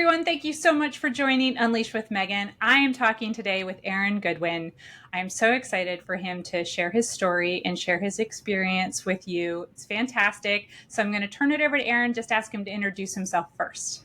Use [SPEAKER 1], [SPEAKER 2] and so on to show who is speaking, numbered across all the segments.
[SPEAKER 1] everyone. Thank you so much for joining Unleash with Megan. I am talking today with Aaron Goodwin. I am so excited for him to share his story and share his experience with you. It's fantastic. So I'm going to turn it over to Aaron, just ask him to introduce himself first.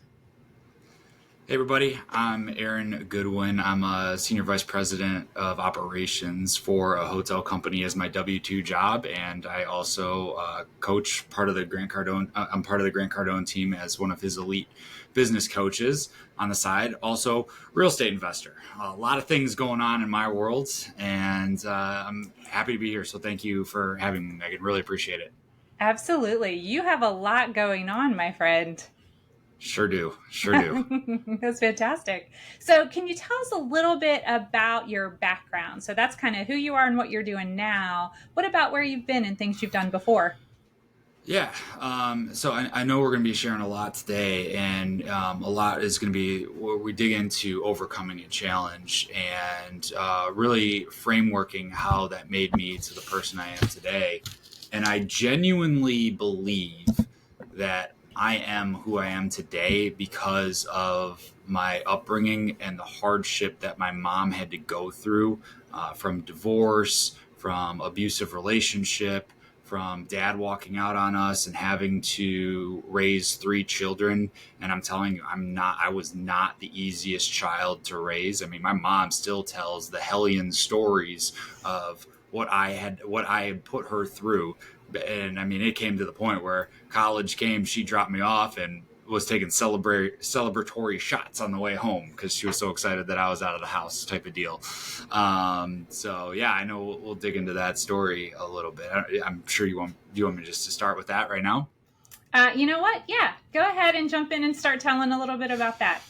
[SPEAKER 2] Hey everybody, I'm Aaron Goodwin. I'm a Senior Vice President of Operations for a hotel company as my W-2 job, and I also coach part of the Grant Cardone. I'm part of the Grant Cardone team as one of his elite business coaches on the side. Also, real estate investor. A lot of things going on in my world, and I'm happy to be here. So thank you for having me, Megan. Really appreciate it.
[SPEAKER 1] Absolutely. You have a lot going on, my friend.
[SPEAKER 2] Sure do. Sure do.
[SPEAKER 1] That's fantastic. So, can you tell us a little bit about your background? So, that's kind of who you are and what you're doing now. What about where you've been and things you've done before?
[SPEAKER 2] Yeah. So I know we're going to be sharing a lot today, and a lot is going to be where we dig into overcoming a challenge and really frameworking how that made me to the person I am today. And I genuinely believe that I am who I am today because of my upbringing and the hardship that my mom had to go through from divorce, from abusive relationship, from dad walking out on us and having to raise three children. And I'm telling you, I was not the easiest child to raise. I mean, my mom still tells the hellion stories of what I had put her through. And I mean, it came to the point where college came, she dropped me off and was taking celebratory shots on the way home because she was so excited that I was out of the house, type of deal. So yeah, I know we'll dig into that story a little bit. I'm sure you want me just to start with that right now.
[SPEAKER 1] You know what? Yeah, go ahead and jump in and start telling a little bit about that.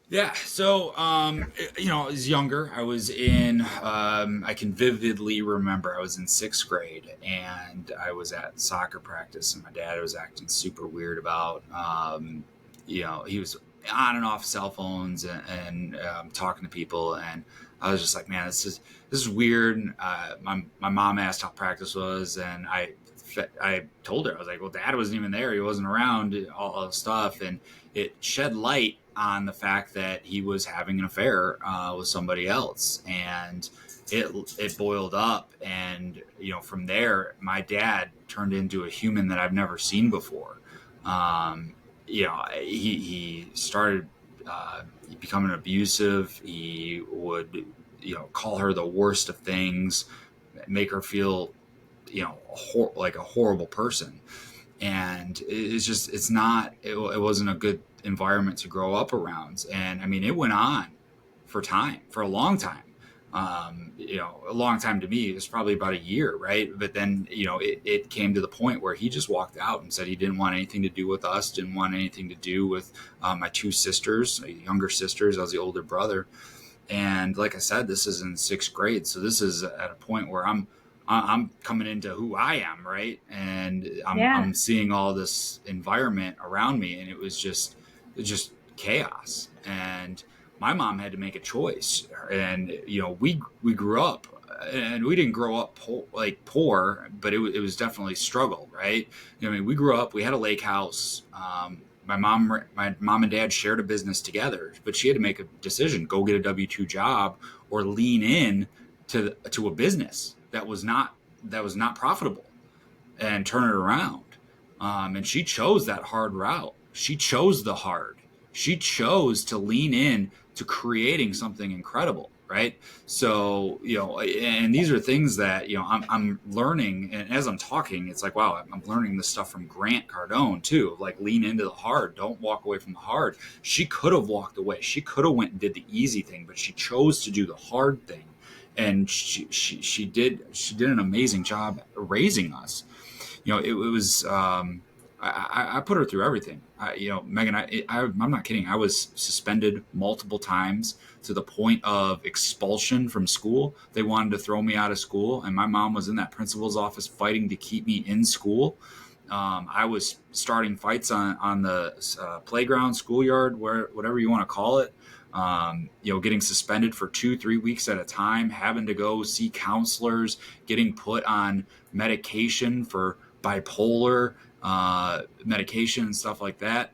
[SPEAKER 2] Yeah, so I was younger. I was in. I can vividly remember I was in sixth grade, and I was at soccer practice, and my dad was acting super weird about. He was on and off cell phones and talking to people, and I was just like, man, this is weird. My mom asked how practice was, and I told her, I was like, well, dad wasn't even there. He wasn't around, all the stuff. And it shed light on the fact that he was having an affair with somebody else. And it boiled up. And, from there, my dad turned into a human that I've never seen before. He started becoming abusive. He would, call her the worst of things, make her feel like a horrible person. And it wasn't a good environment to grow up around. And I mean, it went on for a long time. A long time to me, it was probably about a year, right? But then, it came to the point where he just walked out and said he didn't want anything to do with us, didn't want anything to do with my two sisters, younger sisters. I was the older brother. And like I said, this is in sixth grade. So this is at a point where I'm coming into who I am, right? And
[SPEAKER 1] Yeah.
[SPEAKER 2] I'm seeing all this environment around me, and it was just chaos. And my mom had to make a choice, and we grew up, and we didn't grow up poor, but it was definitely struggle, right? I mean, we grew up, we had a lake house. My mom and dad shared a business together, but she had to make a decision: go get a W-2 job or lean in to a business that was not profitable and turn it around. And she chose that hard route. She chose the hard. She chose to lean in to creating something incredible, right? So, and these are things that, I'm learning. And as I'm talking, it's like, wow, I'm learning this stuff from Grant Cardone too. Like, lean into the hard. Don't walk away from the hard. She could have walked away. She could have went and did the easy thing, but she chose to do the hard thing. And she did an amazing job raising us. It was I put her through everything. Megan, I'm not kidding. I was suspended multiple times to the point of expulsion from school. They wanted to throw me out of school, and my mom was in that principal's office fighting to keep me in school. I was starting fights on the playground, schoolyard, whatever you want to call it. Getting suspended for 2-3 weeks at a time, having to go see counselors, getting put on medication for bipolar medication and stuff like that.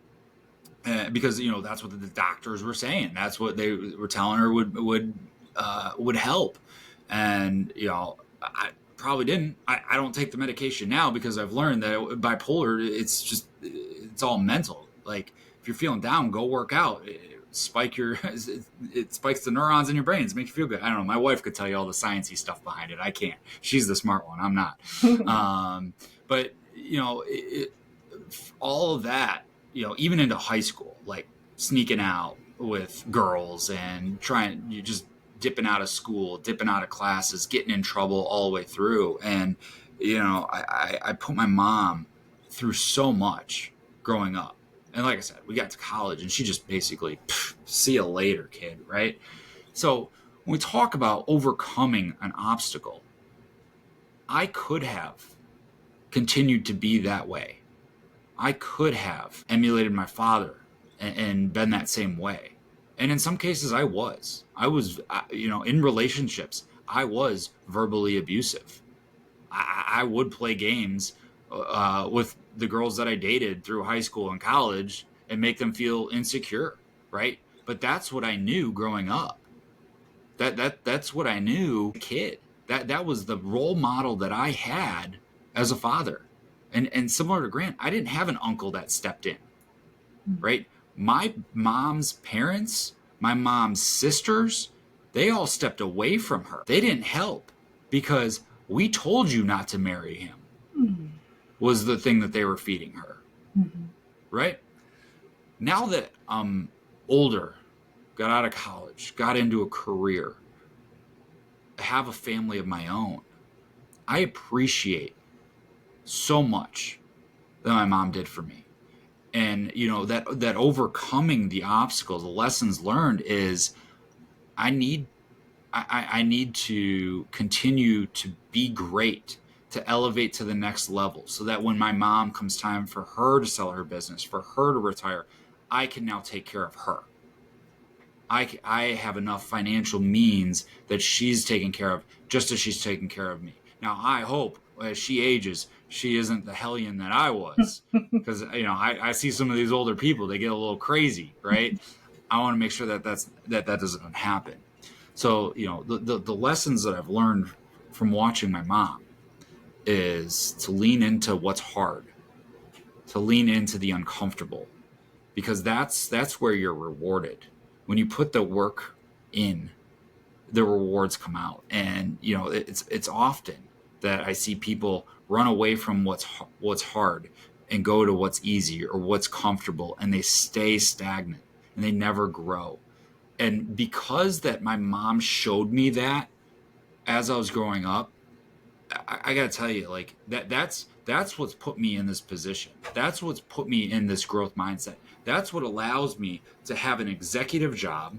[SPEAKER 2] because that's what the doctors were saying. That's what they were telling her would help. And I probably didn't. I don't take the medication now because I've learned that bipolar, it's all mental. Like, if you're feeling down, go work out. It spikes the neurons in your brains, make you feel good. I don't know. My wife could tell you all the sciencey stuff behind it. I can't. She's the smart one. I'm not. But all of that, even into high school, like sneaking out with girls and you just dipping out of school, dipping out of classes, getting in trouble all the way through. And, I put my mom through so much growing up. And like I said, we got to college and she just basically, see you later, kid, right? So when we talk about overcoming an obstacle, I could have continued to be that way. I could have emulated my father and been that same way. And in some cases, I was, in relationships, I was verbally abusive. I would play games with the girls that I dated through high school and college and make them feel insecure, right? But that's what I knew growing up. That's what I knew as a kid. That was the role model that I had as a father. And similar to Grant, I didn't have an uncle that stepped in, right? My mom's parents, my mom's sisters, they all stepped away from her. They didn't help because we told you not to marry him, was the thing that they were feeding her, right? Now that I'm older, got out of college, got into a career, have a family of my own, I appreciate so much that my mom did for me. And that overcoming the obstacles, the lessons learned is I need to continue to be great, to elevate to the next level, so that when my mom comes time for her to sell her business, for her to retire, I can now take care of her. I have enough financial means that she's taken care of, just as she's taken care of me. Now, I hope as she ages, she isn't the hellion that I was, because I see some of these older people, they get a little crazy, right? I want to make sure that doesn't happen. So the lessons that I've learned from watching my mom is to lean into what's hard, to lean into the uncomfortable, because that's where you're rewarded. When you put the work in, the rewards come out. And it's often that I see people run away from what's hard and go to what's easy or what's comfortable, and they stay stagnant and they never grow. And because that my mom showed me that as I was growing up, I gotta tell you, like that's what's put me in this position. That's what's put me in this growth mindset. That's what allows me to have an executive job,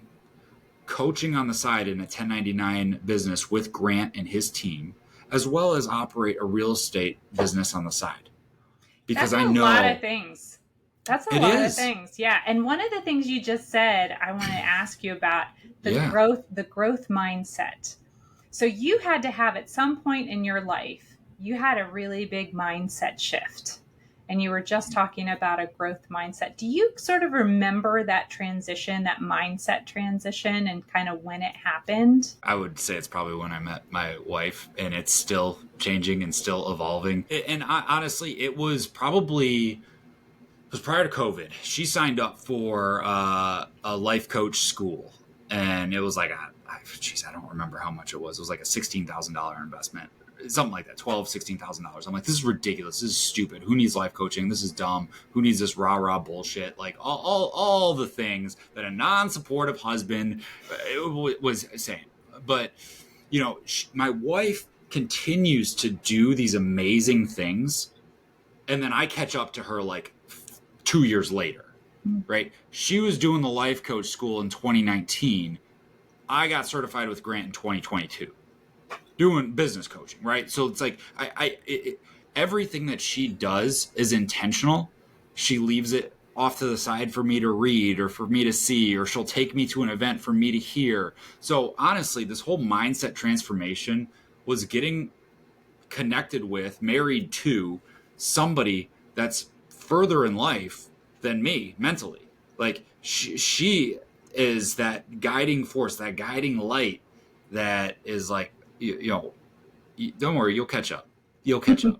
[SPEAKER 2] coaching on the side in a 1099 business with Grant and his team, as well as operate a real estate business on the side. Because
[SPEAKER 1] That's
[SPEAKER 2] I
[SPEAKER 1] a
[SPEAKER 2] know
[SPEAKER 1] lot of things. That's a
[SPEAKER 2] it
[SPEAKER 1] lot of
[SPEAKER 2] is.
[SPEAKER 1] things. Yeah. And one of the things you just said, I want to ask you about
[SPEAKER 2] Yeah.
[SPEAKER 1] the growth mindset. So you had to have at some point in your life, you had a really big mindset shift. And you were just talking about a growth mindset. Do you sort of remember that transition, that mindset transition, and kind of when it happened?
[SPEAKER 2] I would say it's probably when I met my wife, and it's still changing and still evolving. And honestly, it was prior to COVID. She signed up for a life coach school, and it was like I don't remember how much it was. It was like a $16,000 investment, something like that, $16,000. I'm like, this is ridiculous. This is stupid. Who needs life coaching? This is dumb. Who needs this rah bullshit? Like all the things that a non-supportive husband was saying. But my wife continues to do these amazing things, and then I catch up to her like 2 years later, right? She was doing the life coach school in 2019. I got certified with Grant in 2022, doing business coaching, right? So it's like everything that she does is intentional. She leaves it off to the side for me to read or for me to see, or she'll take me to an event for me to hear. So honestly, this whole mindset transformation was getting connected with, married to somebody that's further in life than me mentally. Like she is that guiding force, that guiding light that is like, don't worry, you'll catch up. You'll catch up.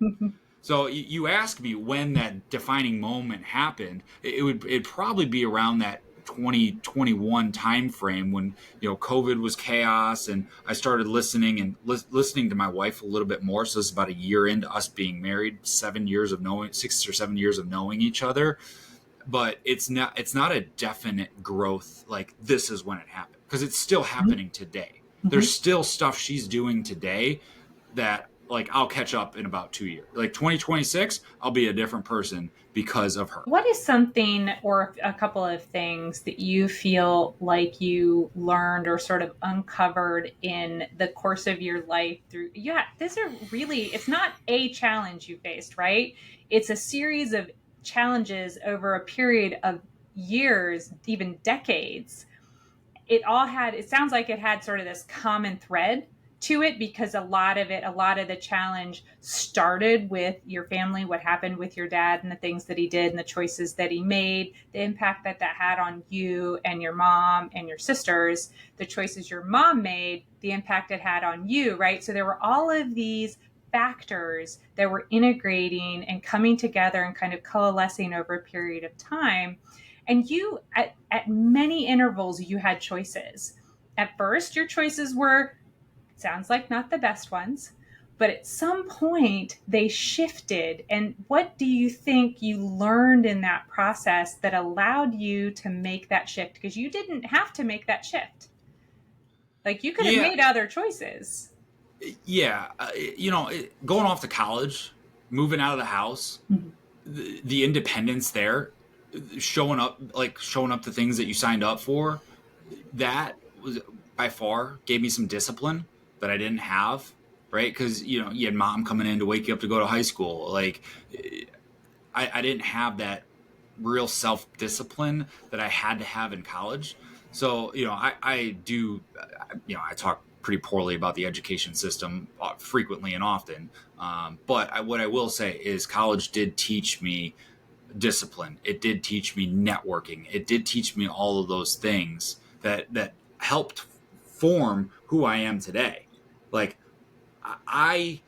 [SPEAKER 2] So you ask me when that defining moment happened. It'd probably be around that 2021 time frame when COVID was chaos, and I started listening and listening to my wife a little bit more. So this is about a year into us being married, 6 or 7 years of knowing each other. But it's not a definite growth like this is when it happened, because it's still happening today.
[SPEAKER 1] Mhm.
[SPEAKER 2] There's still stuff she's doing today that, like, I'll catch up in about 2 years. Like 2026, I'll be a different person because of her.
[SPEAKER 1] What is something or a couple of things that you feel like you learned or sort of uncovered in the course of your life through, yeah, these are really, it's not a challenge you faced, right? It's a series of challenges over a period of years, even decades. It sounds like it had sort of this common thread to it, because a lot of the challenge started with your family, what happened with your dad and the things that he did and the choices that he made, the impact that had on you and your mom and your sisters, the choices your mom made, the impact it had on you, right? So there were all of these factors that were integrating and coming together and kind of coalescing over a period of time. And you, at many intervals, you had choices. At first, your choices were, sounds like, not the best ones, but at some point they shifted. And what do you think you learned in that process that allowed you to make that shift? Because you didn't have to make that shift. Like, you could have
[SPEAKER 2] Yeah,
[SPEAKER 1] made other choices.
[SPEAKER 2] yeah. Going off to college, moving out of the house,
[SPEAKER 1] Mhm.
[SPEAKER 2] the independence there, showing up to things that you signed up for, that was by far gave me some discipline that I didn't have, right? Because you had mom coming in to wake you up to go to high school. Like, I didn't have that real self discipline that I had to have in college. So I do, I talk pretty poorly about the education system frequently and often. But what I will say is college did teach me discipline. It did teach me networking. It did teach me all of those things that helped form who I am today. Like, I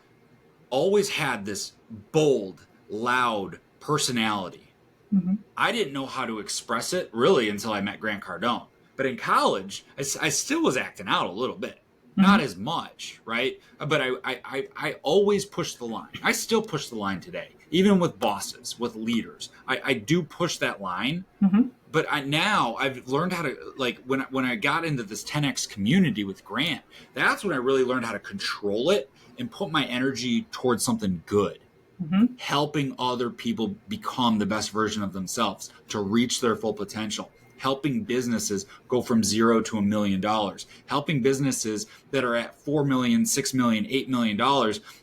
[SPEAKER 2] always had this bold, loud personality.
[SPEAKER 1] Mhm.
[SPEAKER 2] I didn't know how to express it really until I met Grant Cardone. But in college, I still was acting out a little bit. Not
[SPEAKER 1] Mhm.
[SPEAKER 2] as much, right? But I always push the line. I still push the line today, even with bosses, with leaders. I do push that line.
[SPEAKER 1] Mhm.
[SPEAKER 2] But now I've learned how to, like, when I got into this 10x community with Grant, that's when I really learned how to control it and put my energy towards something good,
[SPEAKER 1] Mhm.
[SPEAKER 2] helping other people become the best version of themselves to reach their full potential, helping businesses go from zero to $1 million, helping businesses that are at 4 million, 6 million, $8 million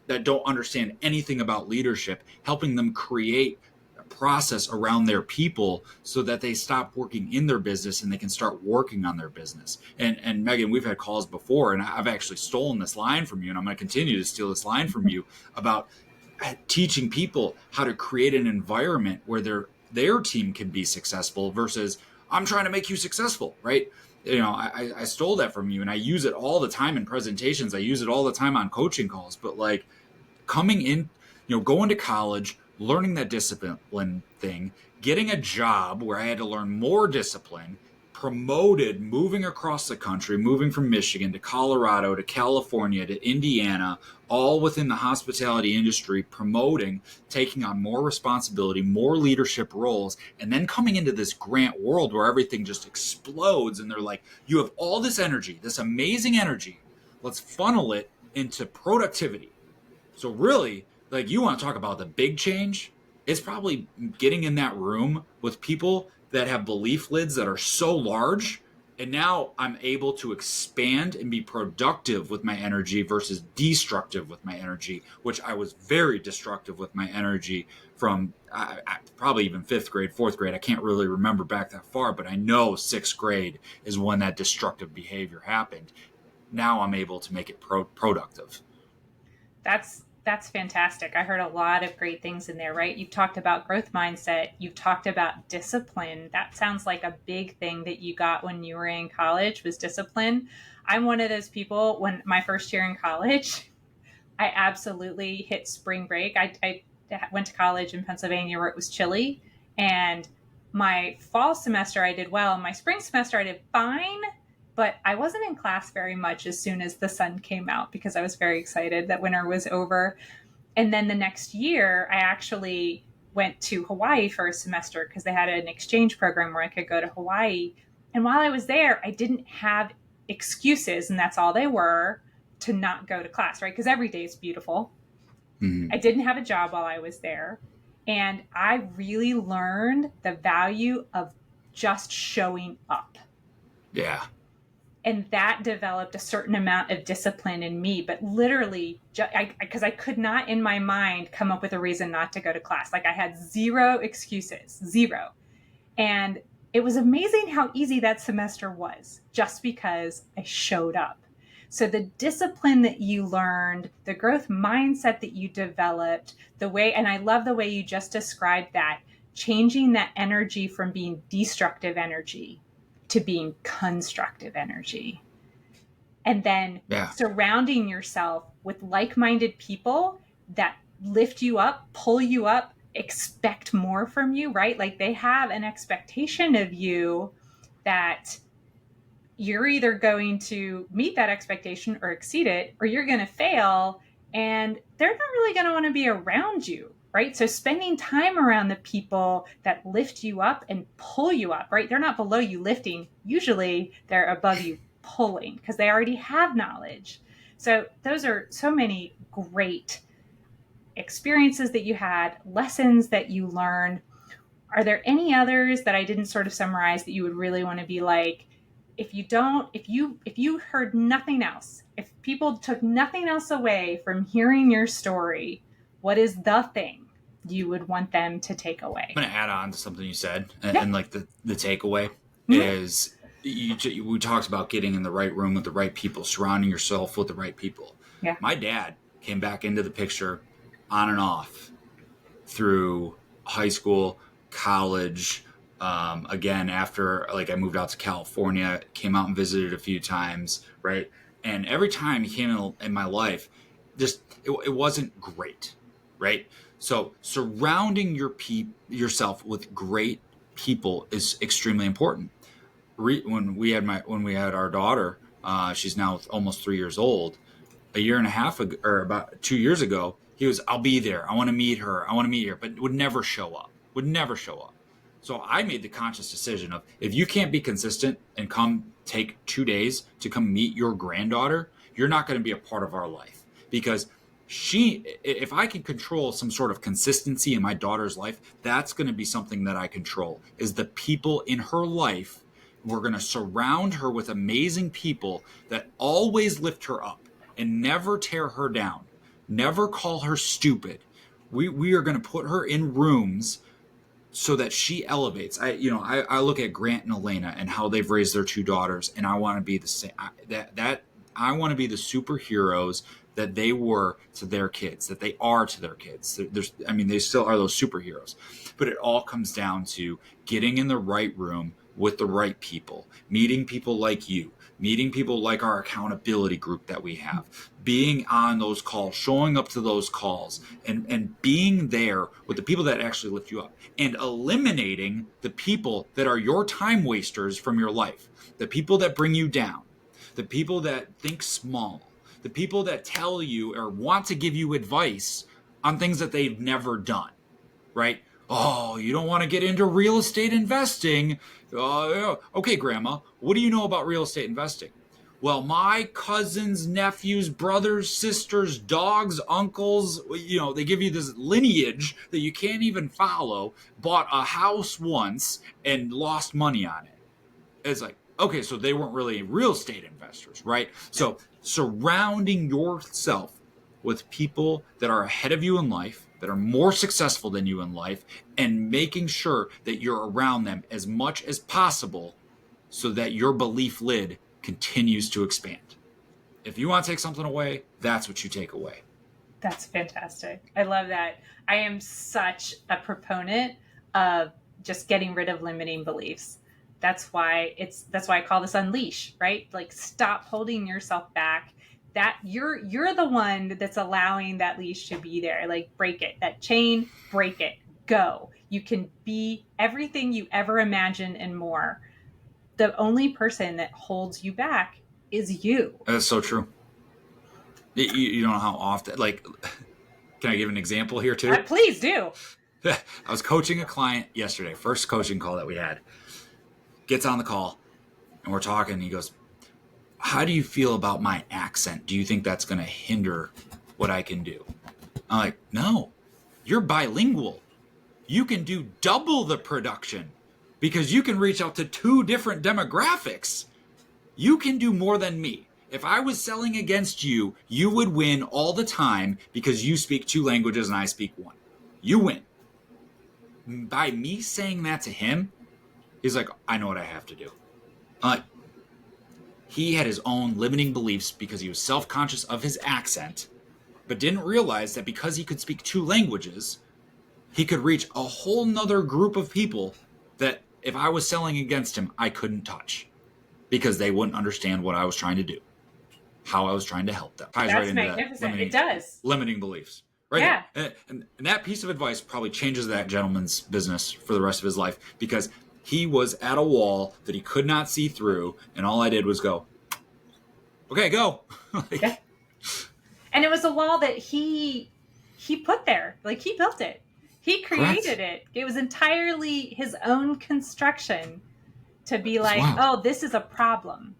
[SPEAKER 2] that don't understand anything about leadership, helping them create a process around their people so that they stop working in their business and they can start working on their business. And Megan, we've had calls before, and I've actually stolen this line from you, and I'm going to continue to steal this line from you about teaching people how to create an environment where their team can be successful versus I'm trying to make you successful, right? I stole that from you, and I use it all the time in presentations. I use it all the time on coaching calls. But, like, coming in, going to college, learning that discipline thing, getting a job where I had to learn more discipline, promoted, moving across the country, moving from Michigan to Colorado to California to Indiana, all within the hospitality industry, promoting, taking on more responsibility, more leadership roles, and then coming into this Grant world where everything just explodes. And they're like, you have all this energy, this amazing energy. Let's funnel it into productivity. So really, like, you want to talk about the big change? It's probably getting in that room with people that have belief lids that are so large, and now I'm able to expand and be productive with my energy versus destructive with my energy, which I was very destructive with my energy from probably even fifth grade, fourth grade. I can't really remember back that far, but I know sixth grade is when that destructive behavior happened. Now I'm able to make it productive.
[SPEAKER 1] That's That's fantastic. I heard a lot of great things in there, right? You've talked about growth mindset. You've talked about discipline. That sounds like a big thing that you got when you were in college was discipline. I'm one of those people when my first year in college, I absolutely hit spring break. I went to college in Pennsylvania where it was chilly. And my fall semester, I did well. My spring semester, I did fine. But I wasn't in class very much as soon as the sun came out because I was very excited that winter was over. And then the next year, I actually went to Hawaii for a semester because they had an exchange program where I could go to Hawaii. And while I was there, I didn't have excuses, and that's all they were, to not go to class, right? Because every day is beautiful.
[SPEAKER 2] Mm-hmm.
[SPEAKER 1] I didn't have a job while I was there. And I really learned the value of just showing up.
[SPEAKER 2] Yeah.
[SPEAKER 1] And that developed a certain amount of discipline in me, but literally because I could not in my mind come up with a reason not to go to class. Like I had zero excuses, zero. And it was amazing how easy that semester was just because I showed up. So the discipline that you learned, the growth mindset that you developed, the way, and I love the way you just described that, changing that energy from being destructive energy to being constructive energy. And then
[SPEAKER 2] Yeah.
[SPEAKER 1] surrounding yourself with like-minded people that lift you up, pull you up, expect more from you, right? Like they have an expectation of you that you're either going to meet that expectation or exceed it, or you're going to fail. And they're not really going to want to be around you, right? So spending time around the people that lift you up and pull you up, right? They're not below you lifting. Usually they're above you pulling because they already have knowledge. So those are so many great experiences that you had, lessons that you learned. Are there any others that I didn't sort of summarize that you would really want to be like, if you heard nothing else, if people took nothing else away from hearing your story, what is the thing you would want them to take away?
[SPEAKER 2] I'm going to add on to something you said,
[SPEAKER 1] Yeah.
[SPEAKER 2] and like the takeaway
[SPEAKER 1] Mm-hmm.
[SPEAKER 2] is we talked about getting in the right room with the right people, surrounding yourself with the right people.
[SPEAKER 1] Yeah.
[SPEAKER 2] My dad came back into the picture on and off through high school, college. Again, after like I moved out to California, came out and visited a few times, right? And every time he came in my life, just it wasn't great, right? So surrounding yourself with great people is extremely important. When we had our daughter, she's now almost 3 years old. A year and a half ago, or about 2 years ago, he was, I'll be there. I want to meet her. I want to meet her, but would never show up. Would never show up. So I made the conscious decision of if you can't be consistent and come take 2 days to come meet your granddaughter, you're not going to be a part of our life. Because if I can control some sort of consistency in my daughter's life, that's going to be something that I control, is the people in her life. We're going to surround her with amazing people that always lift her up and never tear her down, never call her stupid. We are going to put her in rooms so that she elevates. I look at Grant and Elena and how they've raised their two daughters, and I want to be the same. I want to be the superheroes that they were to their kids, that they are to their kids. They still are those superheroes, but it all comes down to getting in the right room with the right people, meeting people like you, meeting people like our accountability group that we have, being on those calls, showing up to those calls, and being there with the people that actually lift you up, and eliminating the people that are your time wasters from your life, the people that bring you down, the people that think small, the people that tell you or want to give you advice on things that they've never done, right? Oh, you don't want to get into real estate investing. Okay, Grandma, what do you know about real estate investing? Well, my cousins, nephews, brothers, sisters, dogs, uncles, they give you this lineage that you can't even follow, bought a house once and lost money on it. It's like, okay, so they weren't really real estate investors, right? So surrounding yourself with people that are ahead of you in life, that are more successful than you in life, and making sure that you're around them as much as possible so that your belief lid continues to expand. If you want to take something away, that's what you take away.
[SPEAKER 1] That's fantastic. I love that. I am such a proponent of just getting rid of limiting beliefs. That's why I call this unleash, right? Like stop holding yourself back. That you're the one that's allowing that leash to be there. Like break it. That chain, break it. Go. You can be everything you ever imagined and more. The only person that holds you back is you.
[SPEAKER 2] That's so true. You don't know how often, like, can I give an example here too?
[SPEAKER 1] Please do.
[SPEAKER 2] I was coaching a client yesterday, first coaching call that we had. Gets on the call and we're talking. And he goes, how do you feel about my accent? Do you think that's going to hinder what I can do? I'm like, no, you're bilingual. You can do double the production because you can reach out to 2 different demographics. You can do more than me. If I was selling against you, you would win all the time because you speak 2 languages and I speak 1. You win. By me saying that to him, he's like, I know what I have to do. He had his own limiting beliefs because he was self-conscious of his accent, but didn't realize that because he could speak 2 languages, he could reach a whole nother group of people that if I was selling against him, I couldn't touch because they wouldn't understand what I was trying to do, how I was trying to help them. Ties
[SPEAKER 1] That's
[SPEAKER 2] right into
[SPEAKER 1] magnificent.
[SPEAKER 2] that
[SPEAKER 1] It does.
[SPEAKER 2] limiting beliefs. Right.
[SPEAKER 1] Yeah.
[SPEAKER 2] And that piece of advice probably changes that gentleman's business for the rest of his life because he was at a wall that he could not see through. And all I did was go, okay, go. Like,
[SPEAKER 1] Yeah. And it was a wall that he put there. Like he built it. He created it. It was entirely his own construction to be like, oh, this is a problem.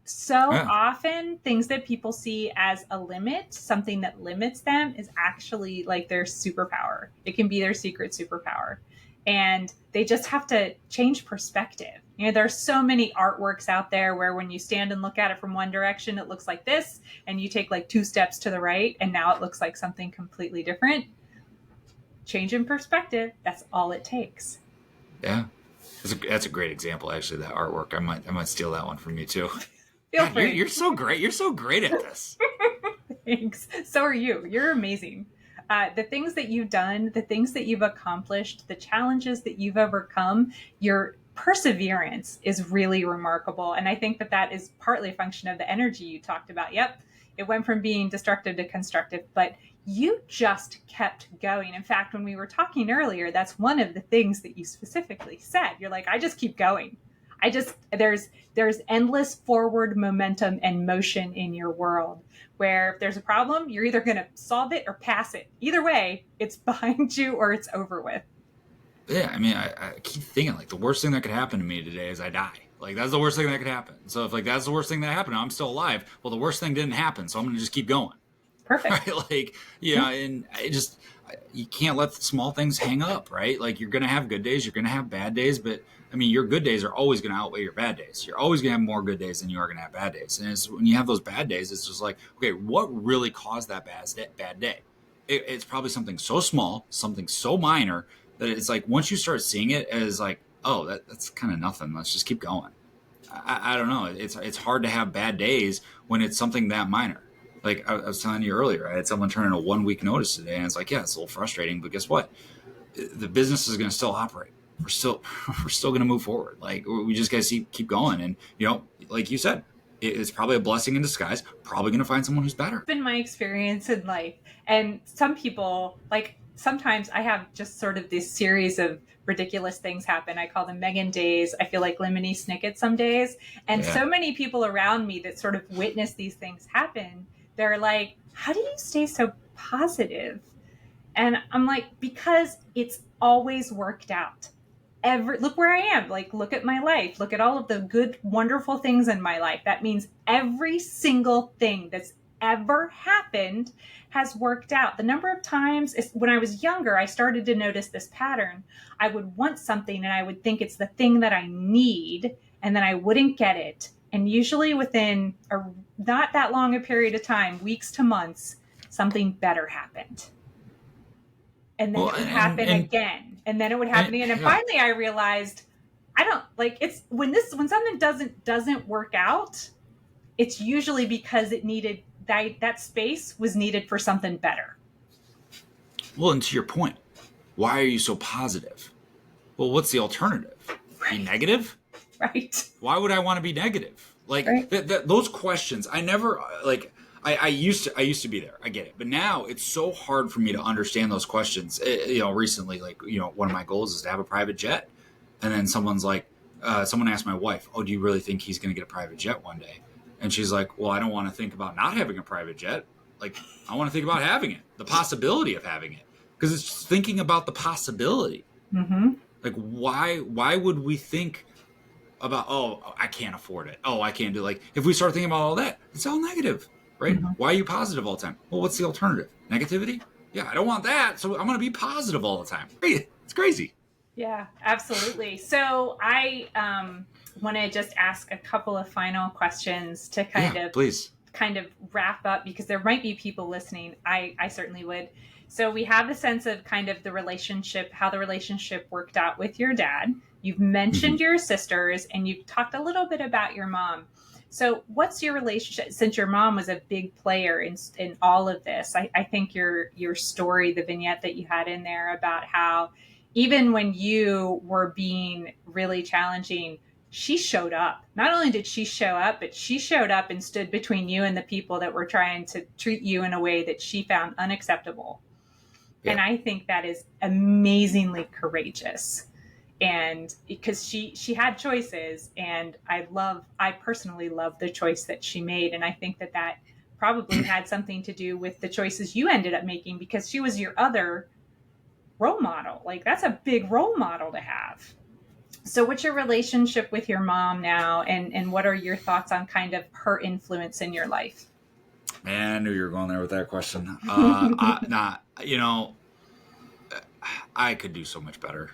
[SPEAKER 1] So often things that people see as a limit, something that limits them, is actually like their superpower. It can be their secret superpower. And they just have to change perspective. You know, there's so many artworks out there where when you stand and look at it from one direction, it looks like this, and you take like 2 steps to the right, and now it looks like something completely different. Change in perspective, that's all it takes.
[SPEAKER 2] Yeah. That's a great example, actually, that artwork. I might steal that one from you too.
[SPEAKER 1] Feel free.
[SPEAKER 2] You're so great. You're so great at this.
[SPEAKER 1] Thanks. So are you. You're amazing. The things that you've done, the things that you've accomplished, the challenges that you've overcome, your perseverance is really remarkable. And I think that is partly a function of the energy you talked about. Yep. It went from being destructive to constructive, but you just kept going. In fact, when we were talking earlier, that's one of the things that you specifically said. You're like, I just keep going. There's endless forward momentum and motion in your world where if there's a problem, you're either going to solve it or pass it. Either way, it's behind you or it's over with.
[SPEAKER 2] Yeah, I mean, I keep thinking like the worst thing that could happen to me today is I die. Like that's the worst thing that could happen. So if like that's the worst thing that happened, I'm still alive. Well, the worst thing didn't happen, so I'm gonna just keep going.
[SPEAKER 1] Perfect.
[SPEAKER 2] Right? Like and you can't let the small things hang up, right? Like you're gonna have good days, you're gonna have bad days, but I mean, your good days are always going to outweigh your bad days. You're always going to have more good days than you are going to have bad days. And it's when you have those bad days, it's just like, okay, what really caused that bad day? It's probably something so small, something so minor that it's like once you start seeing it as like, oh, that's kind of nothing. Let's just keep going. I don't know. It's hard to have bad days when it's something that minor. Like I was telling you earlier, I had someone turn in a 1-week notice today, and it's like, yeah, it's a little frustrating, but guess what? The business is going to still operate. We're still going to move forward. Like we just got to keep going. And, like you said, it's probably a blessing in disguise. Probably going to find someone who's better.
[SPEAKER 1] It's been my experience in life. And some people, like sometimes I have just sort of this series of ridiculous things happen. I call them Megan days. I feel like Lemony Snicket some days. And so many people around me that sort of witness these things happen, they're like, how do you stay so positive? And I'm like, because it's always worked out. Look where I am. Like, look at my life. Look at all of the good, wonderful things in my life. That means every single thing that's ever happened has worked out. The number of times when I was younger, I started to notice this pattern. I would want something and I would think it's the thing that I need, and then I wouldn't get it. And usually within not that long a period of time, weeks to months, something better happened. And then it would happen again. And then it would happen again. And finally I realized I don't like it's when something doesn't work out, it's usually because it needed that space was needed for something better.
[SPEAKER 2] Well, and to your point, why are you so positive? Well, what's the alternative? Be negative?
[SPEAKER 1] Right.
[SPEAKER 2] Why would I want to be negative? Like
[SPEAKER 1] Right.
[SPEAKER 2] those questions, I never like. I used to be there. I get it, but now it's so hard for me to understand those questions. Recently, like one of my goals is to have a private jet, and then someone asked my wife, "Oh, do you really think he's going to get a private jet one day?" And she's like, "Well, I don't want to think about not having a private jet. Like, I want to think about having it, the possibility of having it, because it's just thinking about the possibility.
[SPEAKER 1] Mm-hmm.
[SPEAKER 2] Like, why would we think about, oh, I can't afford it. Oh, I can't do it. Like, if we start thinking about all that, it's all negative, right?
[SPEAKER 1] Mm-hmm.
[SPEAKER 2] Why are you positive all the time? Well, what's the alternative? Negativity? Yeah, I don't want that. So I'm going to be positive all the time. It's crazy.
[SPEAKER 1] Yeah, absolutely. So I want to just ask a couple of final questions to
[SPEAKER 2] Please.
[SPEAKER 1] kind of wrap up, because there might be people listening. I certainly would. So we have a sense of kind of the relationship, how the relationship worked out with your dad. You've mentioned
[SPEAKER 2] Mm-hmm.
[SPEAKER 1] your sisters, and you've talked a little bit about your mom. So what's your relationship, since your mom was a big player in all of this? I think your story, the vignette that you had in there about how even when you were being really challenging, she showed up. Not only did she show up, but she showed up and stood between you and the people that were trying to treat you in a way that she found unacceptable. And
[SPEAKER 2] Yeah.
[SPEAKER 1] I think that is amazingly courageous. And because she had choices, and I personally love the choice that she made. And I think that probably had something to do with the choices you ended up making, because she was your other role model. Like, that's a big role model to have. So what's your relationship with your mom now, and what are your thoughts on kind of her influence in your life?
[SPEAKER 2] Man, I knew you were going there with that question. I could do so much better.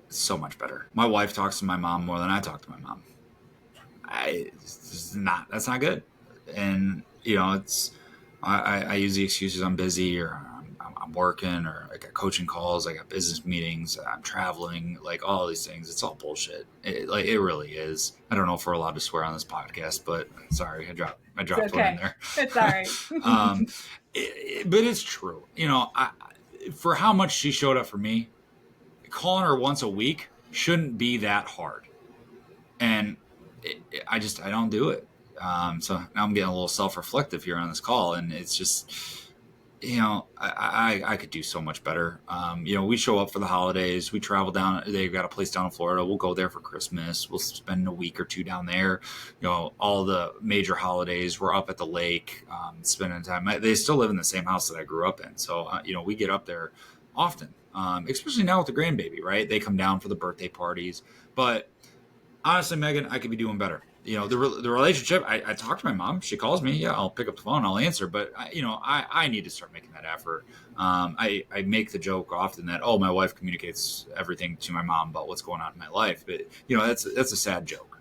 [SPEAKER 2] So much better. My wife talks to my mom more than I talk to my mom. That's not good. And it's I use the excuses I'm busy, or I'm working, or I got coaching calls, I got business meetings, I'm traveling, like all these things. It's all bullshit. It really is. I don't know if we're allowed to swear on this podcast, but sorry, I
[SPEAKER 1] It's
[SPEAKER 2] dropped one in
[SPEAKER 1] okay.
[SPEAKER 2] there.
[SPEAKER 1] It's all right.
[SPEAKER 2] um, but it's true. For how much she showed up for me, calling her once a week shouldn't be that hard. And I don't do it. So now I'm getting a little self-reflective here on this call, and it's just, I could do so much better. We show up for the holidays. We travel down. They've got a place down in Florida. We'll go there for Christmas. We'll spend a week or two down there. All the major holidays, we're up at the lake, spending time. They still live in the same house that I grew up in. So, we get up there often, especially now with the grandbaby, right? They come down for the birthday parties. But honestly, Megan, I could be doing better. The relationship. I talk to my mom. She calls me. Yeah, I'll pick up the phone. I'll answer. But I need to start making that effort. I make the joke often that, oh, my wife communicates everything to my mom about what's going on in my life. But that's a sad joke,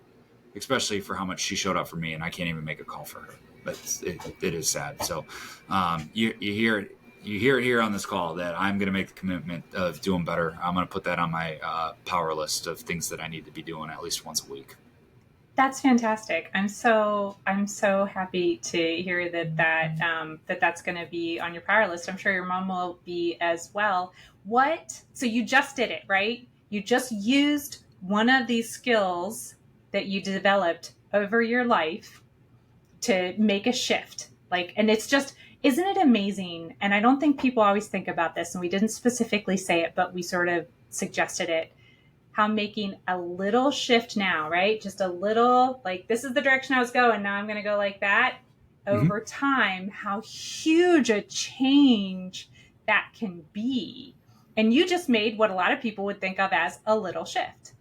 [SPEAKER 2] especially for how much she showed up for me, and I can't even make a call for her. But it is sad. So you hear it. You hear it here on this call that I'm going to make the commitment of doing better. I'm going to put that on my power list of things that I need to be doing at least once a week.
[SPEAKER 1] That's fantastic. I'm so happy to hear that's going to be on your power list. I'm sure your mom will be as well. So you just did it, right? You just used one of these skills that you developed over your life to make a shift. And it's just, isn't it amazing? And I don't think people always think about this, and we didn't specifically say it, but we sort of suggested it. How making a little shift now, right? Just a little, like, this is the direction I was going. Now I'm going to go like that. Over time, how huge a change that can be. And you just made what a lot of people would think of as a little shift.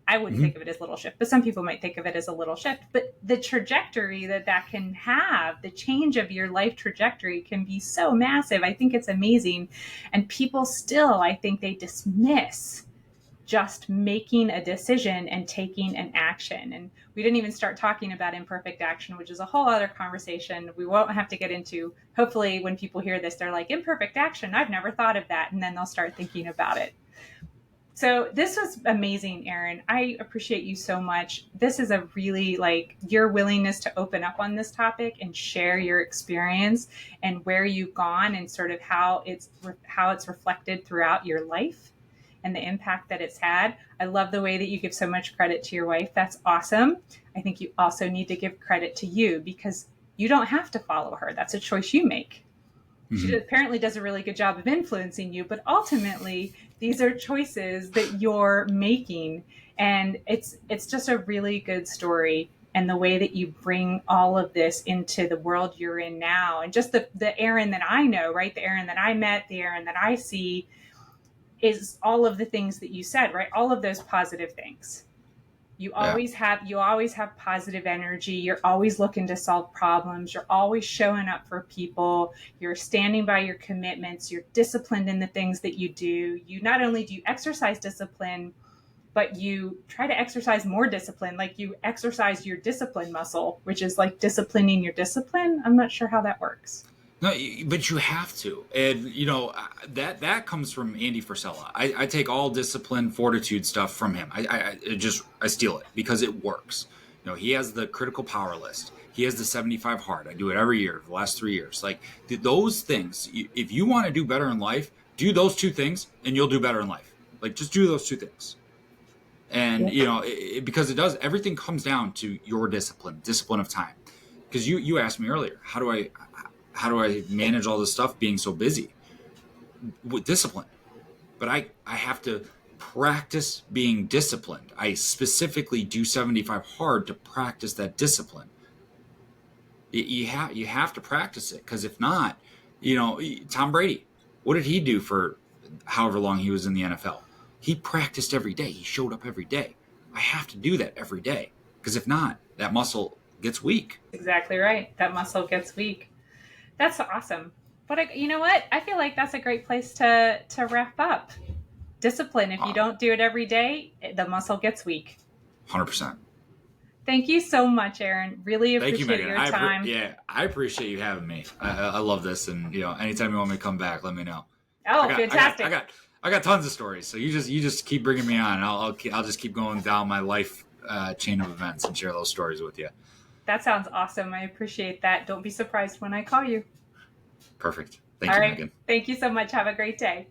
[SPEAKER 1] I wouldn't think of it as a little shift, but some people might think of it as a little shift. But the trajectory that can have, the change of your life trajectory can be so massive. I think it's amazing. And people still, I think they dismiss just making a decision and taking an action. And we didn't even start talking about imperfect action, which is a whole other conversation we won't have to get into. Hopefully when people hear this, they're like, imperfect action, I've never thought of that. And then they'll start thinking about it. So this was amazing, Aaron. I appreciate you so much. This is a really like your willingness to open up on this topic and share your experience and where you've gone and sort of how it's reflected throughout your life and the impact that it's had. I love the way that you give so much credit to your wife. That's awesome. I think you also need to give credit to you because you don't have to follow her. That's a choice you make. She
[SPEAKER 2] Mm-hmm.
[SPEAKER 1] apparently does a really good job of influencing you, but ultimately these are choices that you're making, and it's just a really good story. And the way that you bring all of this into the world you're in now, and just the Aaron that I know, right? The Aaron that I met, the Aaron that I see, is all of the things that you said, right? All of those positive things.
[SPEAKER 2] Yeah.
[SPEAKER 1] You always have positive energy. You're always looking to solve problems. You're always showing up for people. You're standing by your commitments. You're disciplined in the things that you do. You not only do you exercise discipline, but you try to exercise more discipline. Like you exercise your discipline muscle, which is like disciplining your discipline. I'm not sure how that works.
[SPEAKER 2] No, but you have to, and that comes from Andy Frisella. I take all discipline, fortitude stuff from him. I steal it because it works. He has the critical power list. He has the 75 hard. I do it every year, the last 3 years. Like those things. If you want to do better in life, do those two things, and you'll do better in life. Like just do those two things. And
[SPEAKER 1] Yeah.
[SPEAKER 2] because it does, everything comes down to your discipline of time. Because you asked me earlier, how do I manage all this stuff being so busy with discipline? But I have to practice being disciplined. I specifically do 75 hard to practice that discipline. You have to practice it, because if not, Tom Brady, what did he do for however long he was in the NFL? He practiced every day. He showed up every day. I have to do that every day, because if not, that muscle gets weak.
[SPEAKER 1] Exactly right. That muscle gets weak. That's awesome. But you know what? I feel like that's a great place to wrap up. Discipline. If you
[SPEAKER 2] Uh,
[SPEAKER 1] don't do it every day, the muscle gets weak.
[SPEAKER 2] 100%.
[SPEAKER 1] Thank you so much, Aaron. Really
[SPEAKER 2] Thank you,
[SPEAKER 1] appreciate
[SPEAKER 2] Megan.
[SPEAKER 1] your time.
[SPEAKER 2] I appreciate you having me. I love this, and anytime you want me to come back, let me know. I
[SPEAKER 1] Oh,
[SPEAKER 2] got I got I
[SPEAKER 1] fantastic.
[SPEAKER 2] got I got tons of stories. So you just keep bringing me on. And I'll just keep going down my life chain of events and share those stories with you.
[SPEAKER 1] That sounds awesome. I appreciate that. Don't be surprised when I call you.
[SPEAKER 2] Perfect. Thank
[SPEAKER 1] All
[SPEAKER 2] you,
[SPEAKER 1] right.
[SPEAKER 2] Megan.
[SPEAKER 1] Thank you so much. Have a great day.